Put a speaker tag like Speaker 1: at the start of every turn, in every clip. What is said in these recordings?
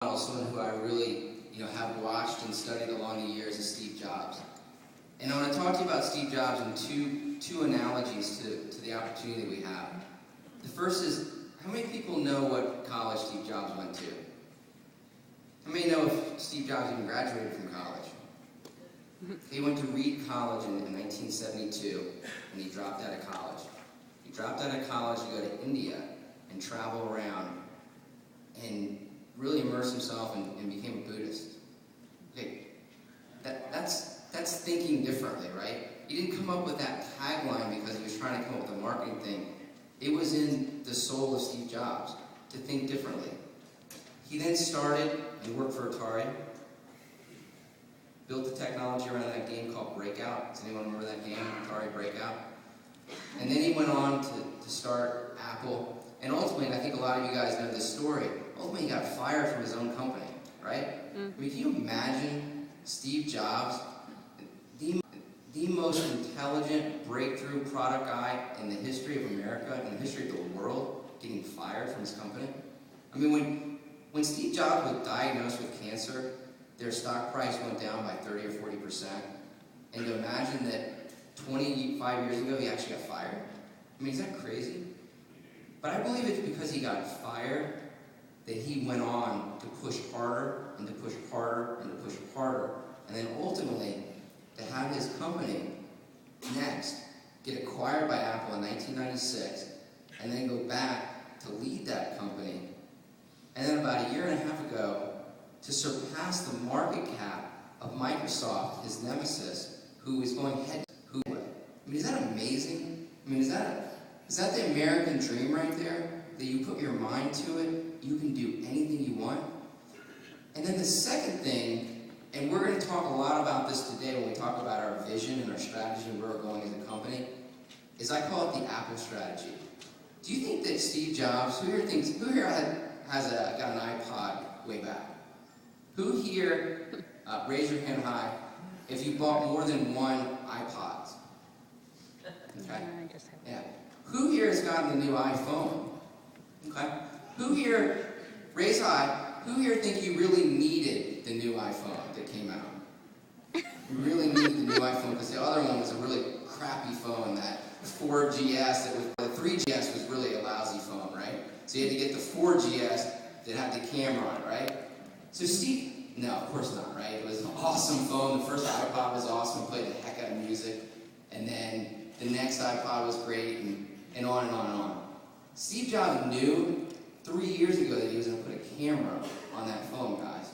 Speaker 1: Someone who I really, have watched and studied along the years is Steve Jobs. And I want to talk to you about Steve Jobs in two analogies to the opportunity that we have. The first is, how many people know what college Steve Jobs went to? How many know if Steve Jobs even graduated from college? He went to Reed College in 1972, and he dropped out of college. He dropped out of college to go to India and travel around and really immerse himself and became a Buddhist. Okay, that's thinking differently, right? He didn't come up with that tagline because he was trying to come up with a marketing thing. It was in the soul of Steve Jobs to think differently. He then started and worked for Atari, built the technology around that game called Breakout. Does anyone remember that game, Atari Breakout? And then he went on to start Apple. And ultimately, and I think a lot of you guys know this story, ultimately he got fired from his own company, right? Mm-hmm. I mean, can you imagine Steve Jobs, the most intelligent breakthrough product guy in the history of America, in the history of the world, getting fired from his company? I mean, when Steve Jobs was diagnosed with cancer, their stock price went down by 30 or 40%. And to imagine that 25 years ago he actually got fired? I mean, is that crazy? But I believe it's because he got fired that he went on to push harder and to push harder and to push harder, and then ultimately to have his company next get acquired by Apple in 1996, and then go back to lead that company, and then about a year and a half ago to surpass the market cap of Microsoft, his nemesis, who is going head to head. I mean, is that amazing? I mean, is that the American dream right there? That you put your mind to it, you can do anything you want? And then the second thing, and we're going to talk a lot about this today when we talk about our vision and our strategy and where we're going as a company, is I call it the Apple strategy. Do you think that Steve Jobs, who here has got an iPod way back? Who here, raise your hand high, if you bought more than one iPod? Okay. Yeah. Who here has gotten the new iPhone? Okay. Who here, raise high, who here think you really needed the new iPhone that came out? You really needed the new iPhone because the other one was a really crappy phone, that 4GS, the 3GS was really a lousy phone, right? So you had to get the 4GS that had the camera on it, right? So Steve, no, of course not, right? It was an awesome phone. The first iPod was awesome, played the heck out of music. And then the next iPod was great, and on and on and on. Steve Jobs knew 3 years ago that he was going to put a camera on that phone, guys.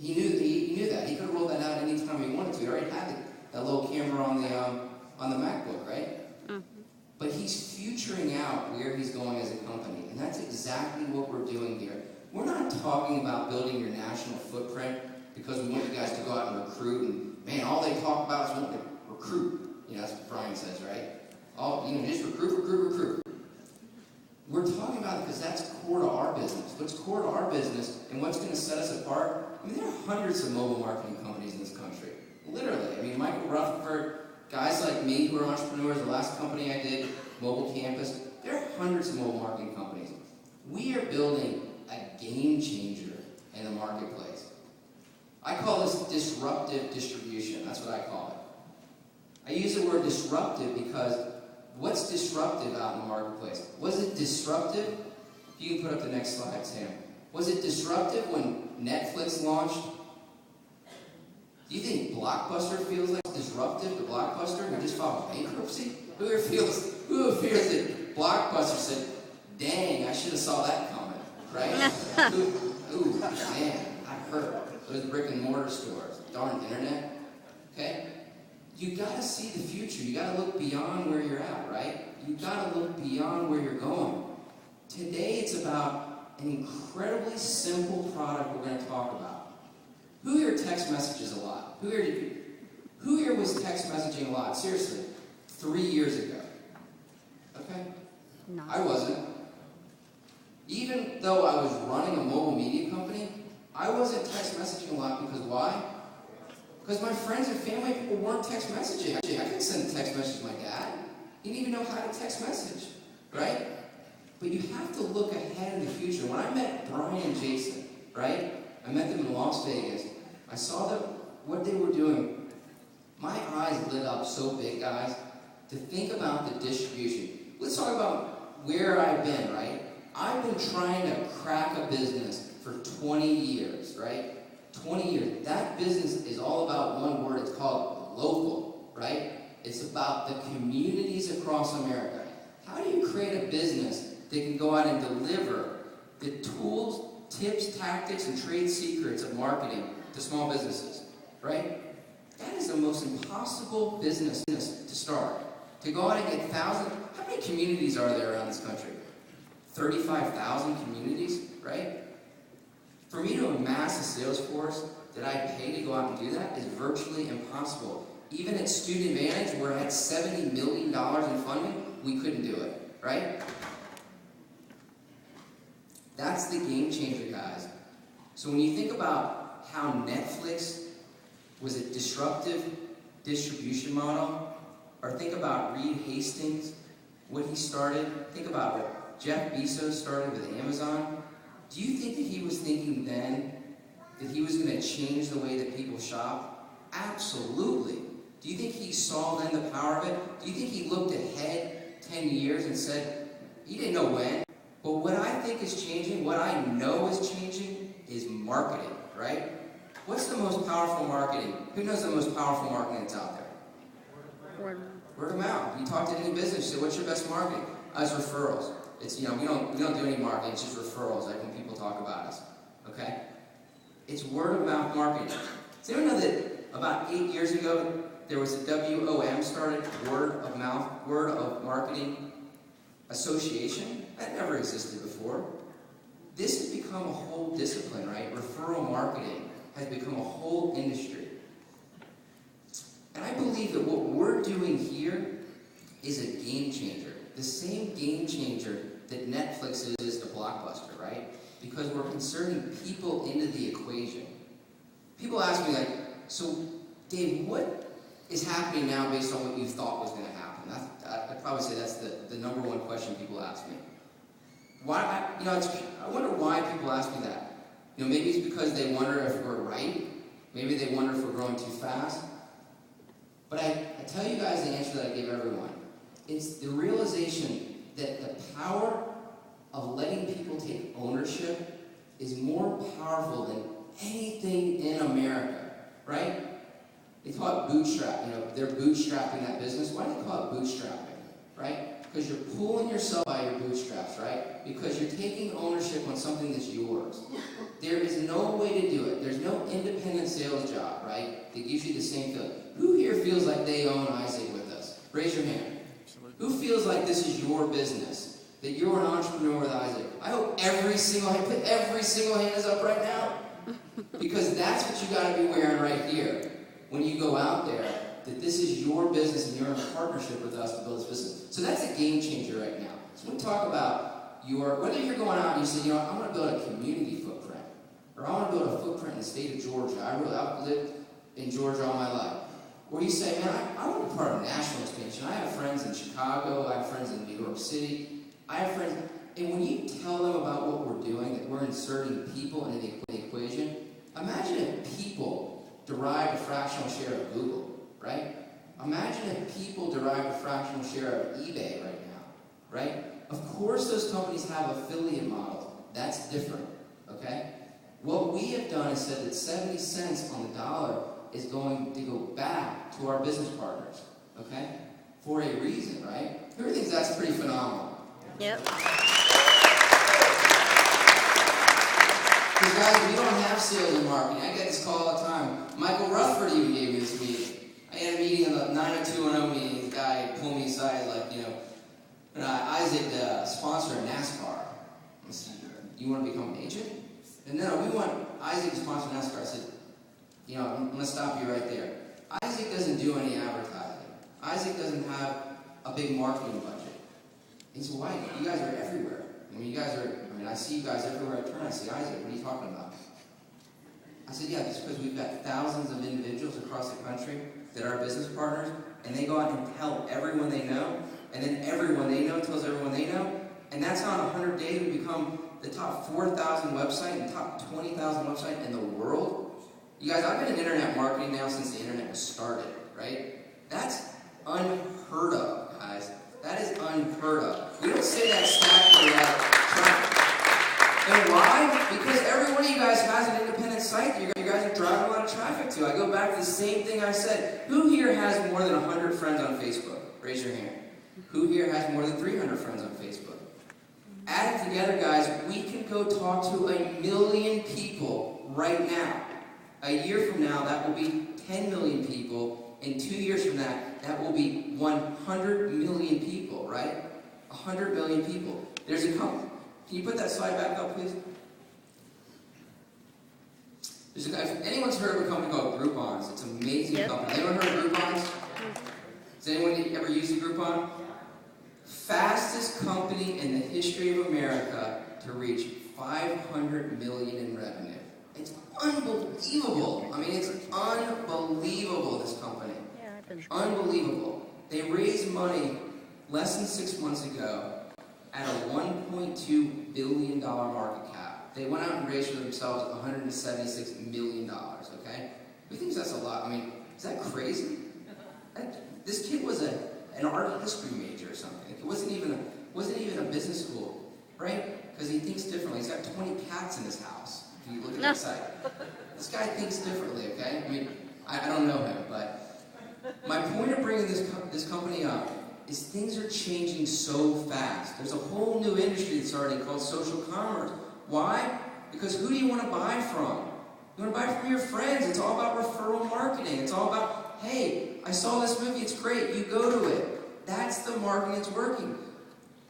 Speaker 1: He knew that. He could have rolled that out anytime he wanted to. He already had that little camera on the MacBook, right? Mm-hmm. But he's futuring out where he's going as a company, and that's exactly what we're doing here. We're not talking about building your national footprint because we want you guys to go out and recruit, and man, all they talk about is wanting to recruit. That's what Brian says, right? Just recruit. We're talking about it because that's core to our business. What's core to our business and what's going to set us apart? I mean, there are hundreds of mobile marketing companies in this country. Literally. I mean, Michael Rutherford, guys like me who are entrepreneurs, the last company I did, Mobile Campus, there are hundreds of mobile marketing companies. We are building a game changer in the marketplace. I call this disruptive distribution. That's what I call it. I use the word disruptive because what's disruptive out in the marketplace? Was it disruptive? You can put up the next slide, Sam. Was it disruptive when Netflix launched? Do you think Blockbuster feels like disruptive to Blockbuster who just filed bankruptcy? Who feels that Blockbuster said, dang, I should have saw that coming, right? Ooh, man, I hurt. Those brick and mortar stores, darn internet, okay? You got to see the future. You got to look beyond where you're at, right? You got to look beyond where you're going. Today, it's about an incredibly simple product we're going to talk about. Who here text messages a lot? Who here was text messaging a lot? Seriously, 3 years ago. Okay? No. I wasn't. Even though I was running a mobile media company, I wasn't text messaging a lot because why? Because my friends and family people weren't text messaging. I couldn't send a text message to my dad. He didn't even know how to text message, right? But you have to look ahead in the future. When I met Brian and Jason, right? I met them in Las Vegas. I saw them, what they were doing. My eyes lit up so big, guys, to think about the distribution. Let's talk about where I've been, right? I've been trying to crack a business for 20 years, right? 20 years. That business is all about one word. It's called local, right? It's about the communities across America. How do you create a business that can go out and deliver the tools, tips, tactics, and trade secrets of marketing to small businesses, right? That is the most impossible business to start. To go out and get thousands, how many communities are there around this country? 35,000 communities, right? For me to amass a sales force that I pay to go out and do that is virtually impossible. Even at Student Advantage, where I had $70 million in funding, we couldn't do it, right? That's the game changer, guys. So when you think about how Netflix was a disruptive distribution model, or think about Reed Hastings, what he started, think about what Jeff Bezos started with Amazon. Do you think that he was thinking then that he was going to change the way that people shop? Absolutely. Do you think he saw then the power of it? Do you think he looked ahead 10 years and said, he didn't know when? But what I think is changing, what I know is changing, is marketing, right? What's the most powerful marketing? Who knows the most powerful marketing that's out there? Word of mouth. You talk to any business, you say, what's your best marketing? It's referrals. It's, we don't do any marketing, it's just referrals, like when people talk about us, okay? It's word of mouth marketing. Does anyone know that about 8 years ago, there was a WOM started, Word of Marketing Association? That never existed before. This has become a whole discipline, right? Referral marketing has become a whole industry. And I believe that what we're doing here is a game changer. The same game changer that Netflix is to Blockbuster, right? Because we're inserting people into the equation. People ask me, like, so, Dave, what is happening now based on what you thought was going to happen? I'd probably say that's the number one question people ask me. Why? I wonder why people ask me that. Maybe it's because they wonder if we're right. Maybe they wonder if we're growing too fast. But I tell you guys the answer that I give everyone. It's the realization that the power of letting people take ownership is more powerful than anything in America, right? They call it bootstrap. They're bootstrapping that business. Why do they call it bootstrapping, right? Because you're pulling yourself by your bootstraps, right? Because you're taking ownership on something that's yours. There is no way to do it. There's no independent sales job, right, that gives you the same feeling. Who here feels like they own iZigg with us? Raise your hand. Who feels like this is your business? That you're an entrepreneur with iZigg? I hope put every single hand is up right now. Because that's what you got to be wearing right here. When you go out there, that this is your business and you're in a partnership with us to build this business. So that's a game changer right now. So when we talk about whether you're going out and you say, I want to build a community footprint, or I want to build a footprint in the state of Georgia. I've lived in Georgia all my life. Or you say, man, I want to be part of national expansion. I have friends in Chicago. I have friends in New York City. I have friends. And when you tell them about what we're doing, that we're inserting people into the equation, imagine if people derived a fractional share of Google, right? Imagine if people derived a fractional share of eBay right now, right? Of course those companies have affiliate models. That's different, okay? What we have done is said that 70 cents on the dollar is going to go back to our business partners, okay? For a reason, right? Who thinks that's pretty phenomenal?
Speaker 2: Yep.
Speaker 1: Because guys, we don't have sales and marketing. I get this call all the time. Michael Rutherford even gave me this meeting. I had a meeting, a 90210 meeting. The guy pulled me aside, like, iZigg sponsor NASCAR. I said, you want to become an agent? And no, we want iZigg to sponsor NASCAR. I said, I'm going to stop you right there. iZigg doesn't do any advertising. iZigg doesn't have a big marketing budget. He said, why? You guys are everywhere. I see you guys everywhere I turn. I say, iZigg, what are you talking about? I said, yeah, it's because we've got thousands of individuals across the country that are business partners, and they go out and tell everyone they know, and then everyone they know tells everyone they know, and that's how in 100 days we become the top 4,000 website and top 20,000 website in the world. You guys, I've been in internet marketing now since the internet was started, right? That's unheard of, guys. That is unheard of. We don't say that stat for that. And why? Because every one of you guys has an independent site you guys are driving a lot of traffic to. I go back to the same thing I said. Who here has more than 100 friends on Facebook? Raise your hand. Who here has more than 300 friends on Facebook? Add it together, guys, we can go talk to 1 million people right now. A year from now, that will be 10 million people. And 2 years from that will be 100 million people, right? 100 million people. There's a company. Can you put that slide back up, please? There's a guy. If anyone's heard of a company called Groupons, it's an amazing company. Anyone heard of Groupons? Has anyone ever used a Groupon? Fastest company in the history of America to reach 500 million in revenue. It's unbelievable. I mean, it's unbelievable, this company. Unbelievable. They raised money less than 6 months ago at a $1.2 billion market cap. They went out and raised for themselves $176 million, okay? Who thinks that's a lot? I mean, is that crazy? This kid was an art history major or something. It wasn't even a business school, right? Because he thinks differently. He's got 20 cats in his house. If you look at the site, this guy thinks differently. Okay, I mean, I don't know him, but my point of bringing this company up is things are changing so fast. There's a whole new industry that's starting called social commerce. Why? Because who do you want to buy from? You want to buy from your friends. It's all about referral marketing. It's all about, hey, I saw this movie, it's great, you go to it. That's the marketing that's working.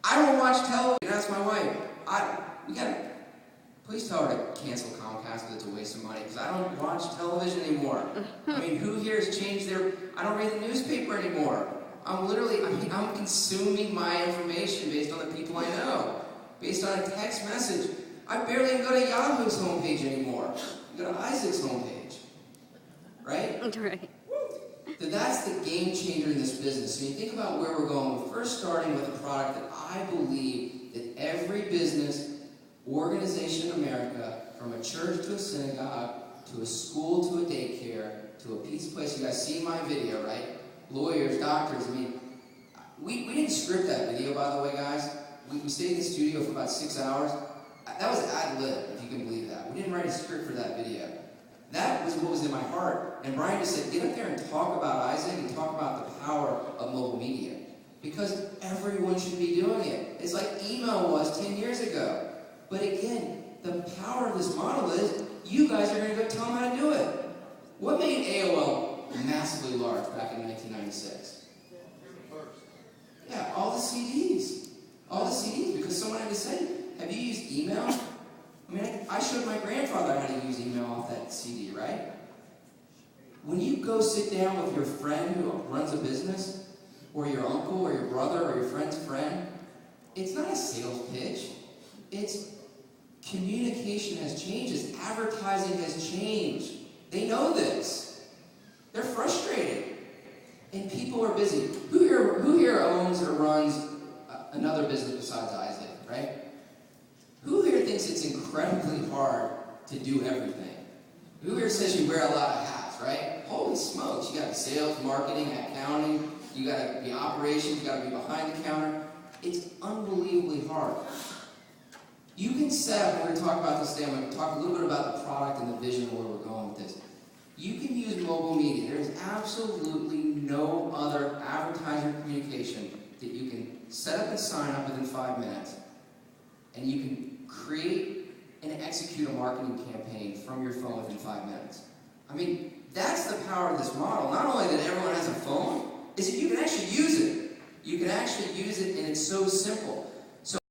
Speaker 1: I don't watch television. Ask my wife. Please tell her to cancel Comcast because it's a waste of money, because I don't watch television anymore. I mean, who here has changed I don't read the newspaper anymore. I'm consuming my information based on the people I know, based on a text message. I barely even go to Yahoo's homepage anymore. I go to iZigg's homepage. Right?
Speaker 2: Right.
Speaker 1: So that's the game changer in this business. So you think about where we're going. We're first starting with a product that I believe that every business, organization in America, from a church to a synagogue, to a school to a daycare, to a pizza place. You guys see my video, right? Lawyers, doctors. I mean, we didn't script that video, by the way, guys. We stayed in the studio for about 6 hours. That was ad-lib, if you can believe that. We didn't write a script for that video. That was what was in my heart. And Brian just said, get up there and talk about iZigg and talk about the power of mobile media. Because everyone should be doing it. It's like email was 10 years ago. But again, the power of this model is you guys are going to go tell them how to do it. What made AOL massively large back in 1996? Yeah, all the CDs. All the CDs, because someone had to say, have you used email? I mean, I showed my grandfather how to use email off that CD, right? When you go sit down with your friend who runs a business, or your uncle, or your brother, or your friend's friend, it's not a sales pitch. It's communication has changed. It's advertising has changed. They know this. They're frustrated. And people are busy. Who here owns or runs another business besides iZigg, right? Who here thinks it's incredibly hard to do everything? Who here says you wear a lot of hats, right? Holy smokes, you got to be sales, marketing, accounting, you got to be operations, you got to be behind the counter. It's unbelievably hard. You can set up, we're going to talk about this today, I'm going to talk a little bit about the product and the vision of where we're going with this. You can use mobile media. There's absolutely no other advertising communication that you can set up and sign up within 5 minutes. And you can create and execute a marketing campaign from your phone within 5 minutes. I mean, that's the power of this model. Not only that everyone has a phone, is that you can actually use it. You can actually use it, and it's so simple.